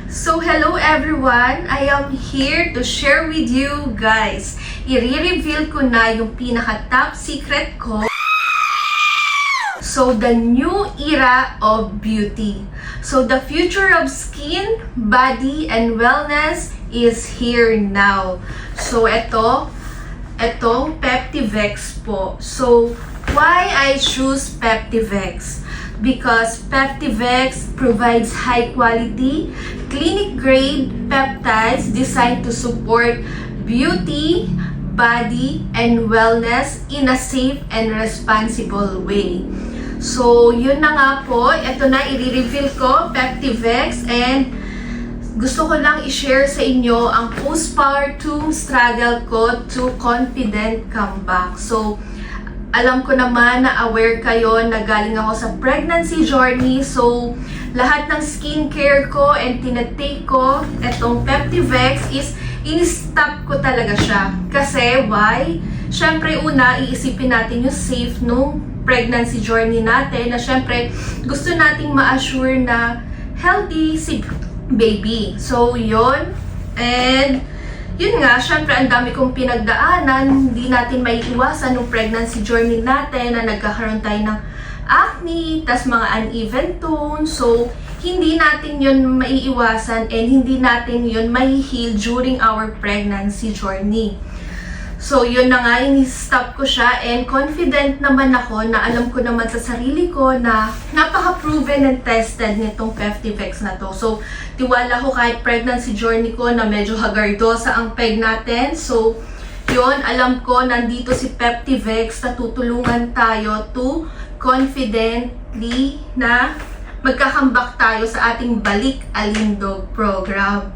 So hello everyone! I am here to share with you guys. I-reveal ko na yung pinaka-top secret ko. So the new era of beauty. So the future of skin, body, and wellness is here now. So etong Peptivex po. So why I choose Peptivex? Because Peptivex provides high quality, clinic grade peptides designed to support beauty, body, and wellness in a safe and responsible way. So, yun na nga po. Ito na, i-reveal ko, Peptivex, and gusto ko lang i-share sa inyo ang postpartum struggle ko to confident comeback. So, alam ko naman na aware kayo na galing ako sa pregnancy journey. So, lahat ng skincare ko and tinatake ko, etong Peptivex is in-stop ko talaga siya. Kasi, why? Syempre, una, iisipin natin yung safe nung pregnancy journey natin na syempre, gusto nating ma-assure na healthy si baby. So, yun. And, yun nga, syempre, ang dami kong pinagdaanan, hindi natin may iwasan ng pregnancy journey natin na nagkakaroon tayo ng acne, tas mga uneven tone. So, hindi natin yun maiiwasan and hindi natin yun mai-heal during our pregnancy journey. So, yun na nga, in-stop ko siya and confident naman ako na alam ko naman sa sarili ko na napaka-proven and tested nitong Peptivex na to. So, tiwala ko kahit pregnancy journey ko na medyo hagardosa ang peg natin. So, yun, alam ko nandito si Peptivex na tutulungan tayo to confidently na magkakambak tayo sa ating Balik Alindog program.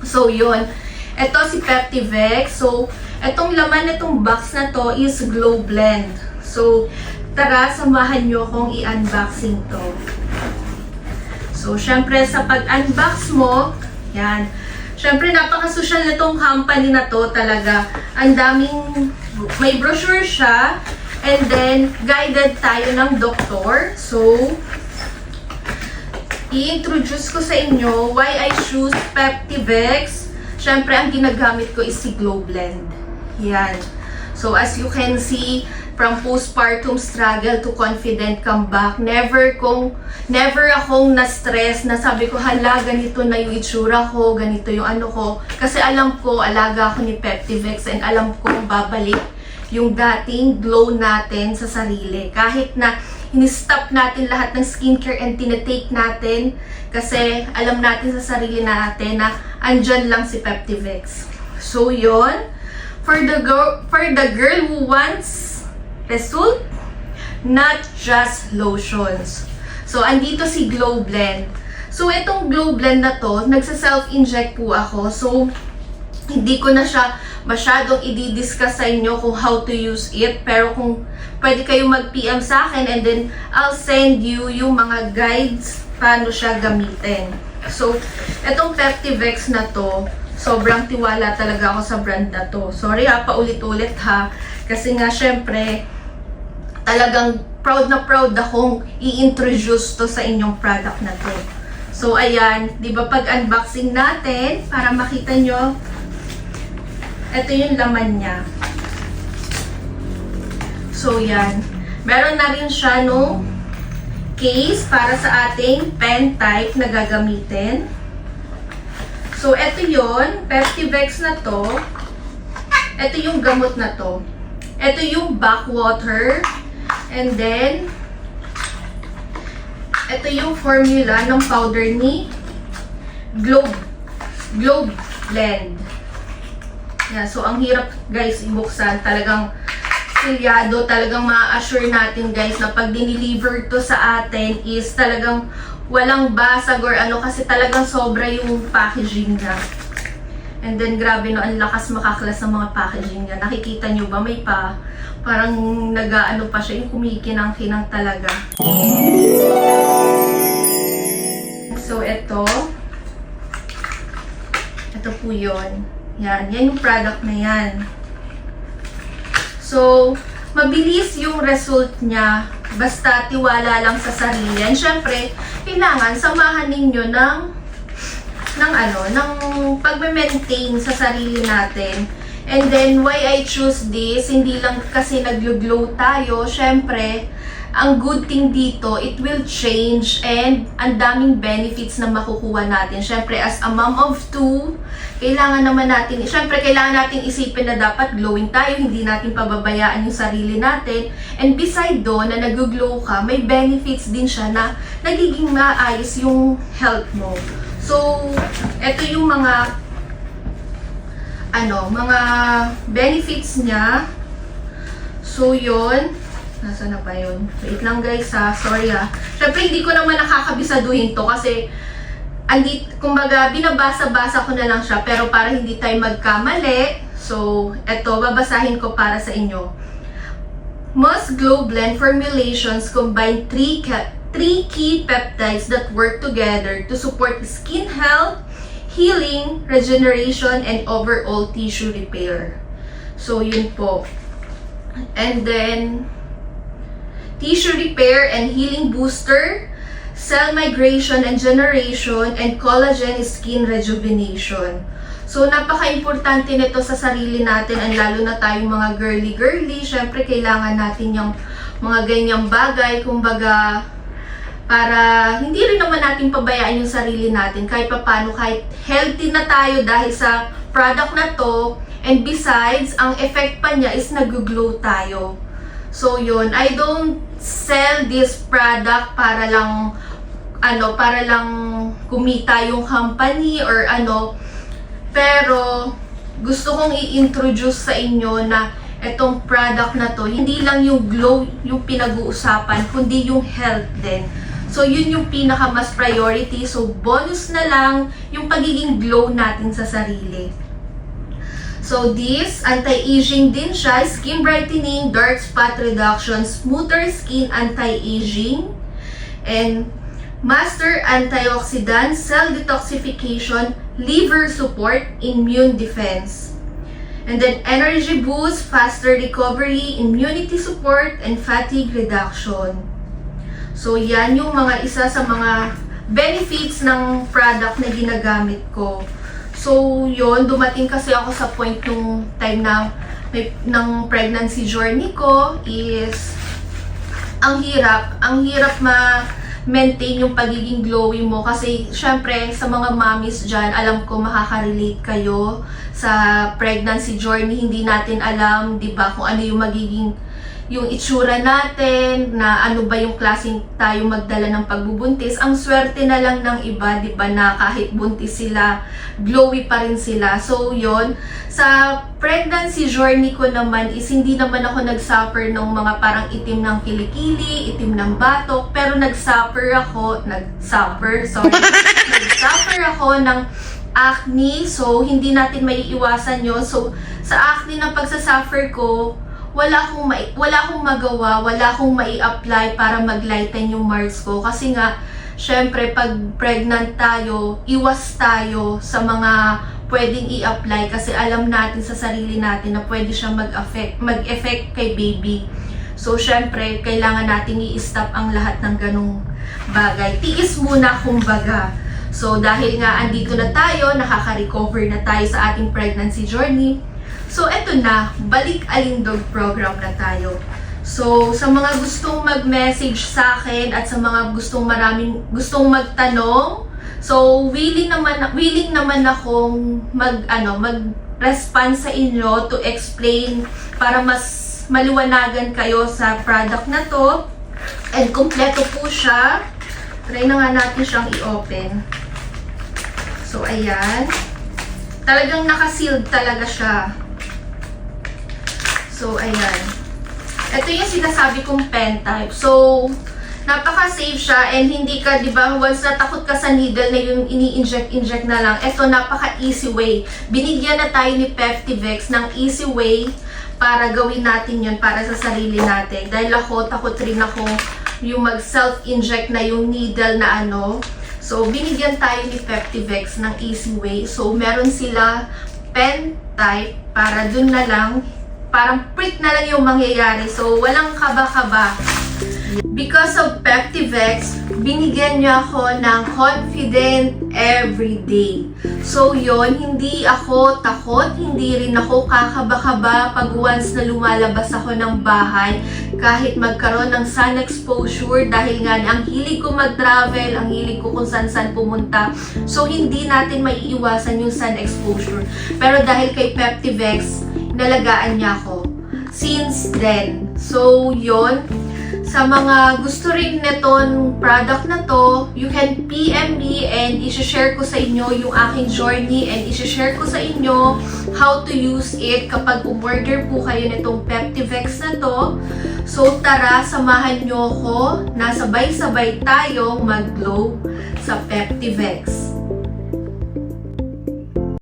So, yun. Ito si Peptivex. So, etong laman nitong box na to is Glow Blend. So, tara, samahan nyo akong i-unboxing to. So, syempre, sa pag-unbox mo, yan. Syempre, napaka-social nitong company na to talaga. Ang daming, may brochure siya. And then, guided tayo ng doktor. So, i-introduce ko sa inyo why I choose Peptivex. Syempre, ang ginagamit ko is si Glow Blend. Yan. So, as you can see, from postpartum struggle to confident comeback, never akong na-stress na sabi ko, hala, ganito na yung itsura ko, ganito yung ano ko. Kasi alam ko, alaga ako ni Peptivex and alam ko babalik yung dating glow natin sa sarili. Kahit na in-stop natin lahat ng skincare and tinatake natin kasi alam natin sa sarili natin na andyan lang si Peptivex. So, yon. For the girl who wants result, not just lotions. So, andito si Glow Blend. So, itong Glow Blend na to, nagsa-self-inject po ako. So, hindi ko na siya masyadong i-discuss sa inyo kung how to use it. Pero kung pwede kayo mag-PM sa akin and then I'll send you yung mga guides paano siya gamitin. So, itong Peptivex na to, sobrang tiwala talaga ako sa brand na to. Sorry ha, paulit-ulit ha. Kasi nga, syempre, talagang proud na proud akong i-introduce to sa inyong product na to. So, ayan, di ba pag unboxing natin, para makita nyo, ito yung laman niya. So, yan. Meron na rin siya no case para sa ating pen type na gagamitin. So, ito yun, Peptivex na to. Ito yung gamot na to. Ito yung backwater. And then, ito yung formula ng powder ni Glow Blend. Yeah, so, ang hirap, guys, ibuksan. Talagang silyado. Talagang ma-assure natin, guys, na pag dineliver to sa atin is talagang walang basag or ano kasi talagang sobra yung packaging niya. And then grabe no, ang lakas makaklas ng mga packaging niya. Nakikita nyo ba? May parang nag-ano pa siya, yung kumikinang-kinang talaga. So ito po yun. Yan yung product na yan. So, mabilis yung result niya. Basta tiwala lang sa sarili. And syempre, kailangan samahan ninyo ng ng pagme-maintain sa sarili natin. And then, why I choose this, hindi lang kasi nag-glow tayo. Syempre, ang good thing dito, it will change and ang daming benefits na makukuha natin. Syempre, as a mom of two, kailangan natin isipin na dapat glowing tayo, hindi natin pababayaan yung sarili natin. And beside doon, na nag-glow ka, may benefits din siya na nagiging maayos yung health mo. So, ito yung mga benefits niya. So, yun. Nasaan na ba yun? Wait lang guys ha. Sorry ha. Siyempre, hindi ko naman nakakabisaduhin to kasi kumbaga, binabasa-basa ko na lang siya pero para hindi tayo magkamali. So, eto, babasahin ko para sa inyo. Most Glow Blend formulations combine three key peptides that work together to support skin health, healing, regeneration, and overall tissue repair. So, yun po. And then, tissue repair and healing booster, cell migration and generation, and collagen skin rejuvenation. So, napaka-importante nito sa sarili natin, and lalo na tayong mga girly-girly. Syempre, kailangan natin yung mga ganyang bagay, kumbaga, para hindi rin naman natin pabayaan yung sarili natin kahit papano, kahit healthy na tayo dahil sa product na to, and besides, ang effect pa niya is nag-glow tayo. So yun, I don't sell this product para lang kumita yung company or pero gusto kong i-introduce sa inyo na itong product na to, hindi lang yung glow yung pinag-uusapan, kundi yung health din. So, yun yung pinaka mas priority. So, bonus na lang yung pagiging glow natin sa sarili. So, this, anti-aging din siya. Skin brightening, dark spot reduction, smoother skin, anti-aging. And, master antioxidant, cell detoxification, liver support, immune defense. And then, energy boost, faster recovery, immunity support, and fatigue reduction. So, yan yung mga isa sa mga benefits ng product na ginagamit ko. So, yun, dumating kasi ako sa point nung time na ng pregnancy journey ko is ang hirap ma-maintain yung pagiging glowy mo kasi syempre sa mga mommies dyan, alam ko makaka-relate kayo sa pregnancy journey, hindi natin alam, 'di ba, kung ano yung magiging yung itsura natin, na ano ba yung klaseng tayo magdala ng pagbubuntis. Ang swerte na lang ng iba, di ba, na kahit buntis sila, glowy pa rin sila. So, yon sa pregnancy journey ko naman is hindi naman ako nag-suffer ng mga parang itim ng kilikili, itim ng batok, pero nag-suffer ako ng acne. So, hindi natin maiiwasan yun. So, sa acne ng pagsasuffer ko, wala akong magawa, wala akong mai-apply para mag-lighten yung marks ko. Kasi nga, syempre, pag pregnant tayo, iwas tayo sa mga pwedeng i-apply kasi alam natin sa sarili natin na pwede siya mag-effect kay baby. So, syempre, kailangan natin i-stop ang lahat ng ganong bagay. Tiis muna, kumbaga. So, dahil nga andito na tayo, nakaka-recover na tayo sa ating pregnancy journey. So, eto na, balik Alindog program na tayo. So, sa mga gustong mag-message sa akin at sa mga gustong magtanong, so willing naman akong mag-respond sa inyo to explain para mas maliwanagan kayo sa product na to. And kompleto po siya. Try na nga natin siyang i-open. So, ayan. Talagang naka-sealed talaga siya. So, ayan. Ito yung sinasabi kong pen type. So, napaka-safe siya and hindi ka, di ba, once natakot ka sa needle na yung ini-inject na lang, ito napaka-easy way. Binigyan na tayo ni Peftivex ng easy way para gawin natin yun para sa sarili natin. Dahil takot rin ako yung mag-self-inject na yung needle na So, binigyan tayo ni Peftivex ng easy way. So, meron sila pen type para dun na lang, parang prick na lang yung mangyayari. So, walang kaba-kaba. Because of Peptivex, binigyan niya ako ng confident every day. So yon, hindi ako takot, hindi rin ako kakaba-kaba pag once na lumalabas ako ng bahay kahit magkaroon ng sun exposure dahil nga ang hilig ko mag-travel, ang hilig ko kung saan-saan pumunta. So hindi natin maiiwasan yung sun exposure. Pero dahil kay Peptivex, nalagaan niya ako since then. So yon, sa mga gusto rin netong product na to, you can PM me and isi-share ko sa inyo yung aking journey and isi-share ko sa inyo how to use it kapag umorder po kayo netong Peptivex na to. So tara, samahan nyo ko na sabay-sabay tayong mag-glow sa Peptivex.